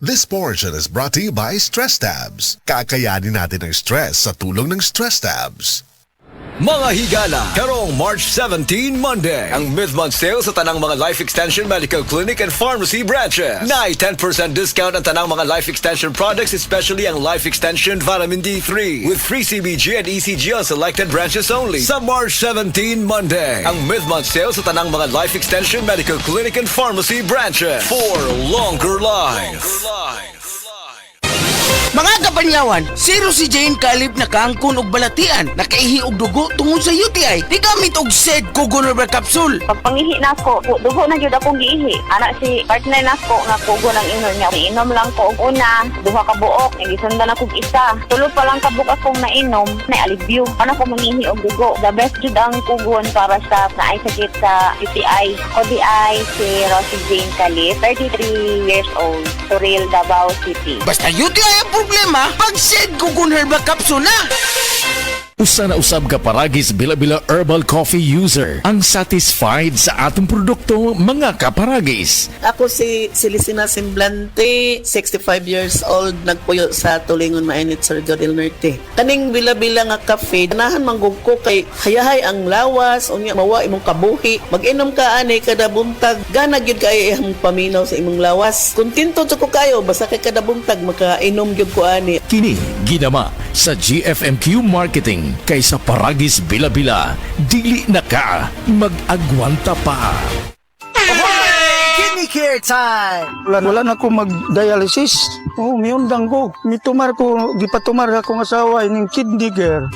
This portion is brought to you by Stress Tabs. Kakayanin natin ang stress sa tulong ng Stress Tabs. Mga higala, karong March 17, Monday, ang mid-month sale sa tanang mga Life Extension Medical Clinic and Pharmacy branches. Na 10% discount ang tanang mga Life Extension products, especially ang Life Extension Vitamin D3 with free CBG and ECG on selected branches only. Sa March 17, Monday, ang mid-month sale sa tanang mga Life Extension Medical Clinic and Pharmacy branches for longer life. Mga kapanyawan, zero si Jane Calip na kaangkon og balatian, nakaihi og dugo tungod sa UTI. Digamit og SED Kugon Herbal Capsule. Pag pangihi na ko, dugo na jud akong giihi. Anak si partner na ko nga kugo ng inom niya. Inom lang ko og una, duha ka buok, gisundan ako og isa. Tulo pa lang ka buok akong nainom, na alibyo. Ano ko mangihi og dugo. The best jud ang kugon para sa naay sakit sa UTI. ODI si Rosie Jane Calip, 33 years old, Suril, Davao City. Basta UTI ang problema, pag SED Kugon Herbal Capsule na. Usa na usab ka paragis bila-bila herbal coffee user ang satisfied sa atong produkto, mga kaparagis. Ako si Celicina Semblante, 65 years old, nagpuyo sa Tulingon Mainit, Surigao del Norte. Kaning bila-bila nga kafe, ganahan manggug ko kay hayahay ang lawas, unya mawa imong kabuhi. Mag-inom ka ani kada buntag, gana gyud kay imong paminaw sa imong lawas. Kontento jud ko kayo basta kay kada buntag makainom gyud ko ani. Kini ginama sa GFMQ Marketing kaysa paragis bila-bila, dili na ka mag-agwanta pa. Kidney care time! Wala na ako mag-dialysis. Miundang ko. Mitumar ko, di pa tumar akong asawa, ining kidney care.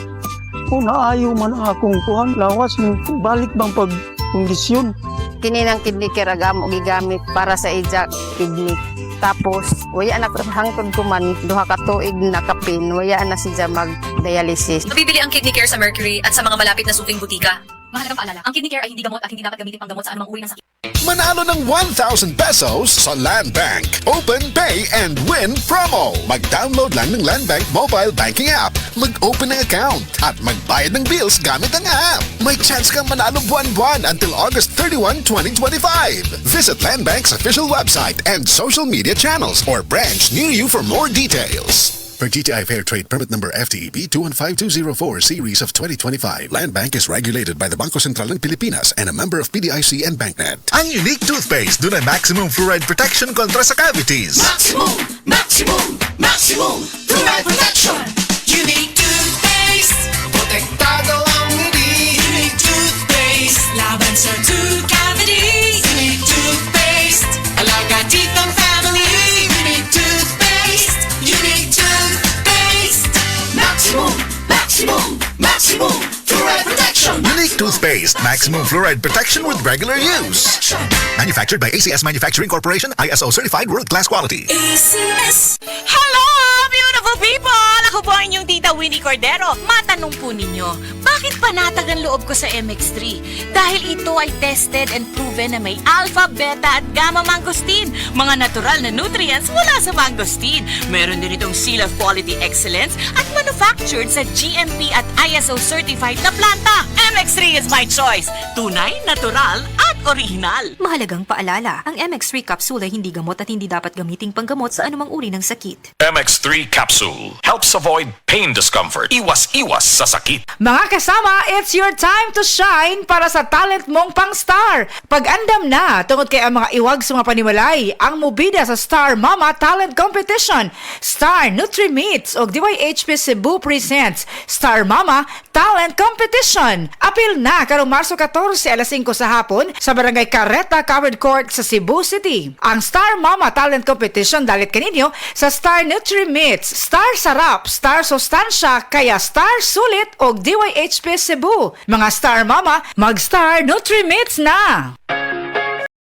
Naayo man ang akong kuhan, lawas, balik bang pag-kondisyon. Kini ng kidney care agam o gigamit para sa ija kidney. Tapos, waya na hangtod ko man, duha ka tuig na kapin, waya na siya mag-dialysis. Mabibili ang kidney care sa Mercury at sa mga malapit na suking butika. Mahalagang paalala, ang kidney care ay hindi gamot at hindi dapat gamitin panggamot sa anumang uri ng sakit. Manalo ng 1,000 pesos sa Land Bank Open Pay and Win promo. Mag-download lang ng Land Bank mobile banking app, mag-open ng account at magbayad ng bills gamit ang app. May chance kang manalo buwan-buwan until August 31, 2025. Visit Land Bank's official website and social media channels or branch near you for more details. For GTI Fair Trade Permit Number FTEB 215204 Series of 2025, Land Bank is regulated by the Bangko Sentral ng Pilipinas and a member of PDIC and BancNet. Ang unique toothpaste doon ay maximum fluoride protection kontra sa cavities. Maximum fluoride protection. Unique toothpaste, protektado ang ngiti. Unique toothpaste, laban sa tooth cavities. Unique toothpaste, alaga teeth ang family. Unique toothpaste, unique toothpaste. Maximum fluoride protection. Unique toothpaste, maximum fluoride protection with regular use. Manufactured by ACS Manufacturing Corporation, ISO certified world-class quality. ACS. Hello, beautiful people! Ako po ang inyong tita Winnie Cordero. Matanong po ninyo, bakit panatag ang loob ko sa MX3? Dahil ito ay tested and proven na may alpha, beta at gamma mangosteen. Mga natural na nutrients mula sa mangosteen. Meron din itong seal of quality excellence at manufactured sa GMP at ISO certified na planta. MX3 is my choice. Tunay, natural at original. Mahalagang paalala, ang MX3 capsule ay hindi gamot at hindi dapat gamiting panggamot sa anumang uri ng sakit. MX3 capsule helps avoid pain discomfort. Iwas sa sakit. Mga kasama, it's your time to shine para sa talent mong pang-star. Pag-andam na, tungod kay ang mga iwag sa mga panimalay, ang mubida sa Star Mama Talent Competition. Star Nutri-Meats o DYHP Cebu presents Star Mama Talent Competition. Apil na karong Marso 14 alas 5 sa hapon sa Barangay Carreta Covered Court sa Cebu City. Ang Star Mama Talent Competition dalit kaninyo sa Star Nutri-Meats, Star Sarap, Star Sustansya, kaya Star Sulit o DYHP Cebu. Mga Star Mama, mag-Star Nutri-Meats na!